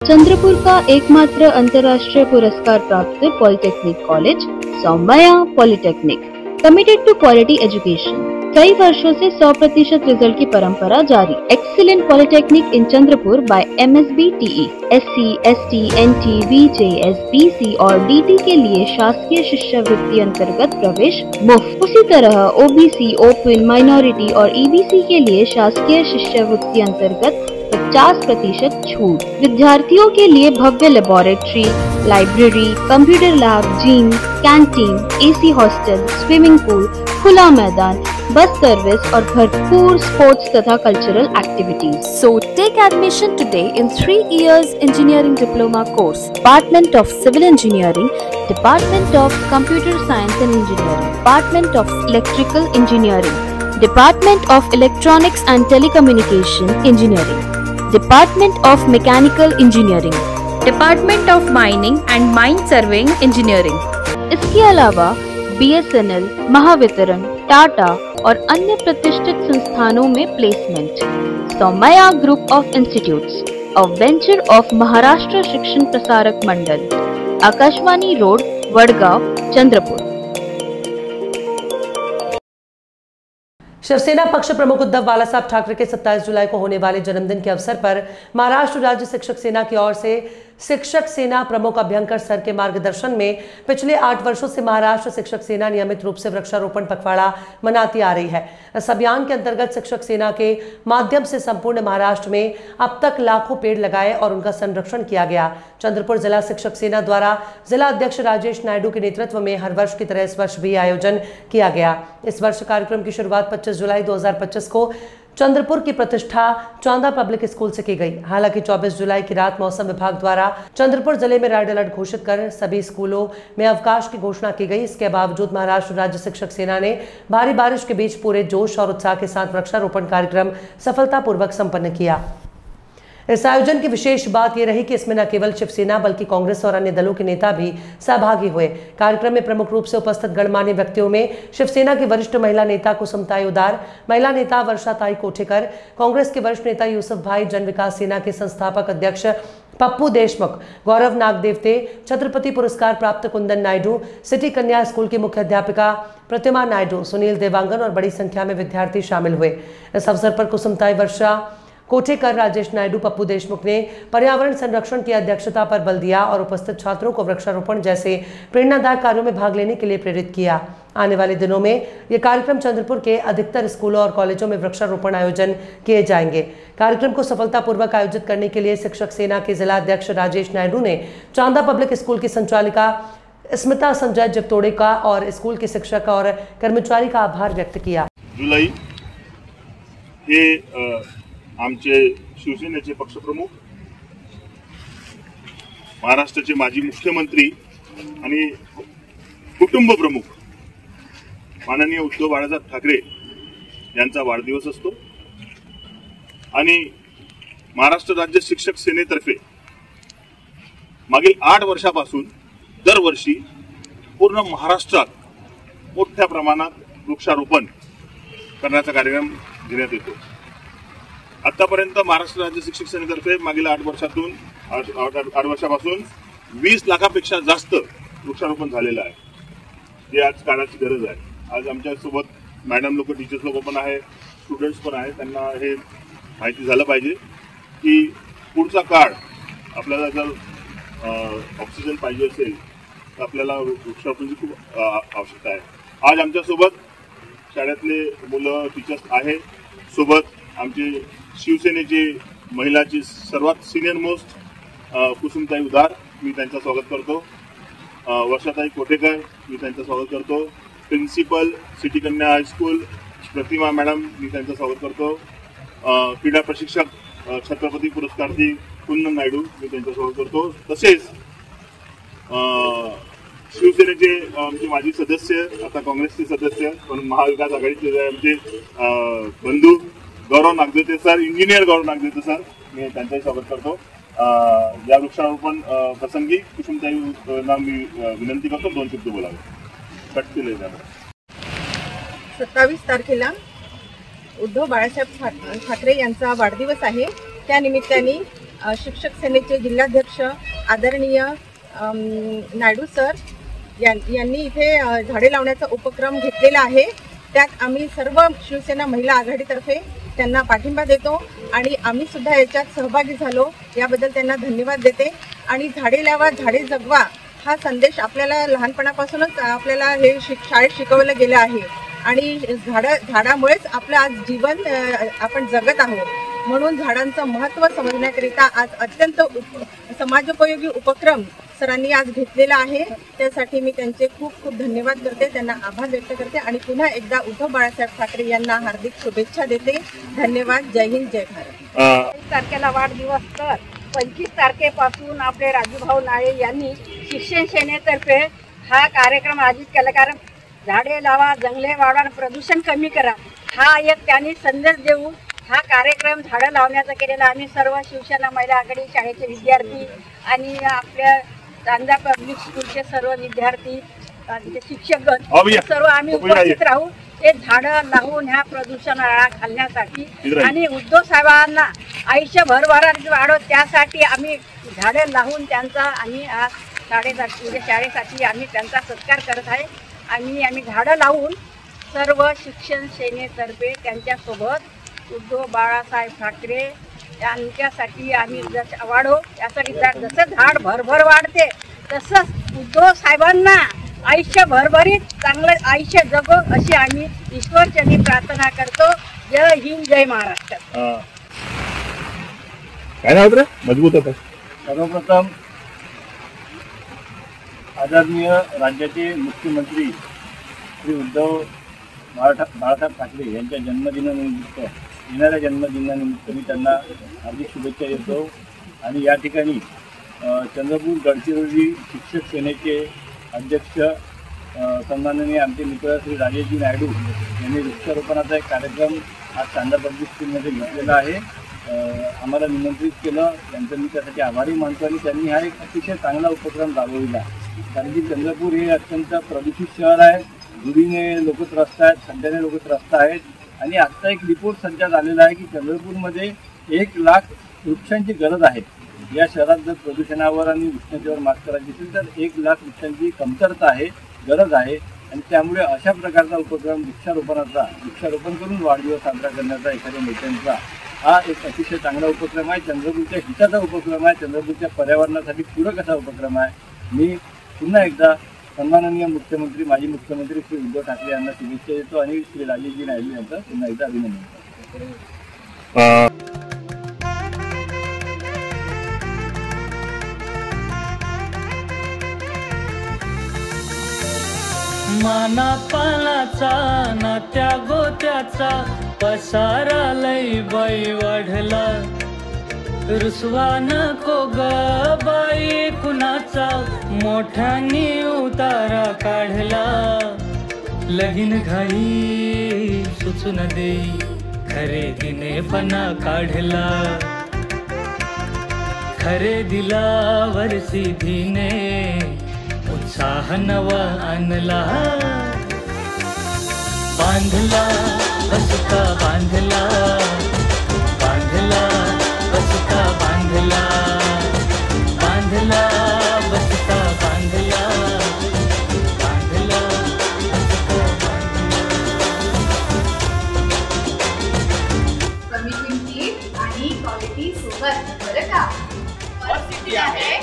चंद्रपुर का एकमात्र अंतर्राष्ट्रीय पुरस्कार प्राप्त polytechnic college Saumya polytechnic, committed to quality education. कई वर्षों से 100% रिजल्ट की परंपरा जारी। Excellent polytechnic in Chandrapur by MSBTE, SC, ST, NT, VJS, BC और DT के लिए शासकीय शिष्यवृत्ति अंतर्गत प्रवेश मुफ्त। उसी तरह OBC, ओपन, माइनॉरिटी और EBC के लिए शासकीय शिष्यवृत्ति अंतर्गत 50% छूट। विद्यार्थियों के लिए भव्य laboratory, library, computer lab, gym, canteen, AC hostel, swimming pool, खुला मैदान, बस सर्विस और भरपूर स्पोर्ट्स तथा cultural activities. So take admission today in 3 years engineering diploma course, Department of Civil Engineering, Department of Computer Science and Engineering, Department of Electrical Engineering, Department of Electronics and Telecommunication Engineering, Department of Mechanical Engineering, Department of Mining and Mine Surveying Engineering। इसके अलावा BSNL, Mahavitaran, Tata और अन्य प्रतिष्ठित संस्थानों में placement. Saumya group of institutes, a venture of Maharashtra Shikshan Prasarak Mandal, Akashwani road, Wadgaon, Chandrapur. Shiv Sena पक्ष प्रमुख उद्धव बालासाहब ठाकरे के 27 जुलाई को होने वाले जन्मदिन के अवसर पर महाराष्ट्र राज्य शिक्षक सेना की ओर से शिक्षक सेना प्रमुख अभ्यंकर सर के मार्गदर्शन में पिछले 8 वर्षों से महाराष्ट्र शिक्षक सेना नियमित रूप से वृक्षारोपण पखवाड़ा मनाती आ रही है। इस अभियान के अंतर्गत शिक्षक सेना के माध्यम से संपूर्ण महाराष्ट्र में अब तक लाखों पेड़ लगाए और उनका संरक्षण किया गया। चंद्रपुर जिला शिक्षक सेना द्वारा जिला अध्यक्ष राजेश नायडू के नेतृत्व में हर वर्ष की तरह इस वर्ष भी आयोजन किया गया। इस वर्ष कार्यक्रम की शुरुआत 25 जुलाई 2025 को चंद्रपुर की प्रतिष्ठा चौंदा पब्लिक स्कूल से की गई। हालांकि 24 जुलाई की रात मौसम विभाग द्वारा चंद्रपुर जिले में रेड अलर्ट घोषित कर सभी स्कूलों में अवकाश की घोषणा की गई। इसके बावजूद महाराष्ट्र राज्य शिक्षक सेना ने भारी बारिश के बीच पूरे जोश और उत्साह के साथ वृक्षारोपण कार्यक्रम सफलतापूर्वक संपन्न किया। इस आयोजन की विशेष बात यह रही कि इसमें न केवल शिवसेना बल्कि कांग्रेस और अन्य दलों के नेता भी सहभागी हुए। कार्यक्रम में प्रमुख रूप से उपस्थित गणमान्य व्यक्तियों में शिवसेना की वरिष्ठ महिला नेता कुसुमताई उदार, महिला नेता वर्षाताई कोठेकर, कांग्रेस के वरिष्ठ नेता यूसुफ भाई, जन विकास सेना के संस्थापक अध्यक्ष पप्पू देशमुख, गौरव नागदेवते, छत्रपति पुरस्कार प्राप्त कुंदन नायडू, सिटी कन्या स्कूल की मुख्य अध्यापिका प्रतिमा नायडू, सुनील देवांगन और बड़ी संख्या में विद्यार्थी शामिल हुए। इस अवसर पर कुसुमताई, वर्षा कोठेकर, राजेश नायडू, पप्पू देशमुख ने पर्यावरण संरक्षण की अध्यक्षता पर बल दिया और उपस्थित छात्रों को वृक्षारोपण जैसे प्रेरणादायक कार्यों में भाग लेने के लिए प्रेरित किया। आने वाले दिनों में ये कार्यक्रम चंद्रपुर के अधिकतर स्कूलों और कॉलेजों में वृक्षारोपण आयोजन किए जाएंगे। कार्यक्रम को सफलतापूर्वक आयोजित करने के लिए शिक्षक सेना के जिला अध्यक्ष राजेश नायडू ने चौंदा पब्लिक स्कूल की संचालिका स्मिता संजय जिप्तोड़े का और स्कूल के शिक्षक और कर्मचारी का आभार व्यक्त किया। जुलाई हे आमचे शिवसेनेचे पक्षप्रमुख, महाराष्ट्राचे माजी मुख्यमंत्री आणि कुटुंब प्रमुख माननीय उद्धव बाळासाहेब ठाकरे यांचा वाढदिवस असतो आणि महाराष्ट्र राज्य शिक्षक सेनेतर्फे मागील 8 वर्षापासून दरवर्षी पूर्ण महाराष्ट्रात मोठ्या प्रमाणात वृक्षारोपण करण्याचा कार्यक्रम घेण्यात येतो। आतापर्यंत महाराष्ट्र राज्य शिक्षक सेनेतर्फे मागील 8 वर्षापासून 20 लाखापेक्षा जास्त वृक्षारोपण झालेलं आहे। हे आज काळाची गरज आहे। आज आमच्या सोबत मॅडम लोक, टीचर्स लोक पण आहे, स्टुडंट्स पण आहे। त्यांना हे माहिती झालं पाहिजे की पुढचा काळ आपल्याला जर ऑक्सिजन पाहिजे असेल तर आपल्याला वृक्षारोपणाची खूप आवश्यकता आहे। आज आमच्या सोबत शाळेतले मुलं, टीचर्स आहे, सोबत आमचे शिवसेनेचे महिलाची सर्वात सिनियर मोस्ट कुसुमताई उदार, मी त्यांचं स्वागत करतो। वर्षाताई कोठेकर, मी त्यांचं स्वागत करतो। प्रिन्सिपल, सिटी कन्या हायस्कूल प्रतिमा मॅडम, मी त्यांचं स्वागत करतो। क्रीडा प्रशिक्षक छत्रपती पुरस्कारची कुंदन नायडू, मी त्यांचं स्वागत करतो। तसेच शिवसेनेचे आमचे माजी सदस्य, आता काँग्रेसचे सदस्य पण महाविकास आघाडीचे आमचे बंधू गौरव नागदेवते सर, इंजिनियर गौरव नागदेवते सर, मी त्यांचंही स्वागत करतो। या वृक्षारोपण प्रसंगी कुसुमताईंना मी विनंती करतो 2 शब्द बोलावे। कट केले जाणार। 27 तारखेला उद्धव बाळासाहेब ठाकरे यांचा वाढदिवस आहे। त्या निमित्ताने शिक्षक सेनेचे जिल्हाध्यक्ष आदरणीय नायडू सर यांनी इथे झाडे लावण्याचा उपक्रम घेतलेला आहे। त्यात आम्ही सर्व शिवसेना महिला आघाडीतर्फे त्यांना पाठिंबा देतो आणि आम्ही सुद्धा याच्यात सहभागी झालो, याबद्दल त्यांना धन्यवाद देते। आणि झाडे लावा झाडे जगवा हा संदेश आपल्याला लहानपणापासूनच आपल्याला हे शाळेत शिकवलं गेलं आहे आणि झाडामुळेच आपलं आज जीवन आपण जगत आहोत। म्हणून झाडांचं महत्त्व समजण्याकरिता आज अत्यंत समाजोपयोगी उपक्रम सरांनी आज घेतलेला आहे। त्यासाठी मी त्यांचे खूप खूप धन्यवाद करते, त्यांना आभार व्यक्त करते आणि पुन्हा एकदा उद्धव बाळासाहेब ठाकरे यांना हार्दिक शुभेच्छा देते। धन्यवाद। जय हिंद, जय भारत। 23 तारखेला वाढदिवस, तर 25 तारखेपासून आपले राजूभाऊ नाळे यांनी शिक्षण सेनेतर्फे हा कार्यक्रम आयोजित केला। कारण झाडे लावा, जंगले वाढवा, प्रदूषण कमी करा हा एक त्यांनी संदेश देऊन हा कार्यक्रम झाडं लावण्याचा केलेला। आम्ही सर्व शिवसेना महिला आघाडी शाळेचे विद्यार्थी आणि आपल्या चांदा पब्लिक स्कूलचे सर्व विद्यार्थी, शिक्षकगण सर्व आम्ही उपस्थित राहू हे झाडं लावून ह्या प्रदूषणाला घालण्यासाठी आणि उद्धव साहेबांना आयुष्यभर वाढव त्यासाठी आम्ही झाडं लावून त्यांचा आणि शाळेसाठी आम्ही त्यांचा सत्कार करत आहे। आम्ही झाडं लावून सर्व शिक्षण सेनेतर्फे त्यांच्यासोबत उद्धव बाळासाहेब ठाकरे यांच्यासाठी आम्ही वाढो यासाठी जसं झाड भरभर वाढते तसंच उद्धव साहेबांना आयुष्य भरभरीत चांगलं आयुष्य जगो अशी आम्ही ईश्वरचरणी प्रार्थना करतो। जय हिंद, जय महाराष्ट्र। काय नाव रे? मजबूत होतं। सर्वप्रथम आदरणीय राज्याचे मुख्यमंत्री श्री उद्धव बाळासाहेब ठाकरे यांच्या जन्मदिनानिमित्त येणाऱ्या जन्मदिनानिमित्त मी त्यांना हार्दिक शुभेच्छा देतो। आणि या ठिकाणी चंद्रपूर गडचिरोली शिक्षक सेनेचे अध्यक्ष सन्माननीय आमचे मित्र श्री राजेशजी नायडू यांनी वृक्षारोपणाचा एक कार्यक्रम आज चांदा पब्लिक स्कूलमध्ये घेतलेला आहे। आम्हाला निमंत्रित केलं, त्यांचं मी त्यासाठी आभारी मानतो आणि त्यांनी हा एक अतिशय चांगला उपक्रम राबविला। कारण की चंद्रपूर हे अत्यंत प्रदूषित शहर आहे, धुळीने लोक त्रस्त आहेत, खड्ड्याने लोक त्रस्त आहेत। आणि आजचा एक रिपोर्ट सध्या झालेला आहे की चंद्रपूरमध्ये 1 लाख वृक्षांची गरज आहे। या शहरात जर प्रदूषणावर आणि उष्णतेवर मात करायची असेल तर 1 लाख वृक्षांची कमतरता आहे, गरज आहे। आणि त्यामुळे अशा प्रकारचा उपक्रम वृक्षारोपण करून वाढदिवस साजरा करण्याचा एखाद्या नेत्यांचा हा एक अतिशय चांगला उपक्रम आहे। चंद्रपूरच्या हिताचा उपक्रम आहे, चंद्रपूरच्या पर्यावरणासाठी पूरक असा उपक्रम आहे। मी पुन्हा एकदा सन्माननीय मुख्यमंत्री माजी मुख्यमंत्री श्री उद्धव ठाकरे यांना शुभेच्छा देतो आणि श्री राजेशजी नायडू यांचं पुन्हा एकदा अभिनंदन करतो। माना पानाचा नात्या गोत्याचा पसारा लई बाई वाढला, रुसवा नको ग बाई कुणाचा मोठ्यानी उतारा काढला। लगीन घाई सुचून देई खरेदीने पणा काढला, खरेदीला वरसीधीने उत्साह नवा आणला। बांधला बसता बांधला, बांधला बसता बांधला, बांधला बसता बांधला, बांधला बसता बांधला। कमी किमतीत आणि क्वालिटी सोबत बरं का? सिटी आहे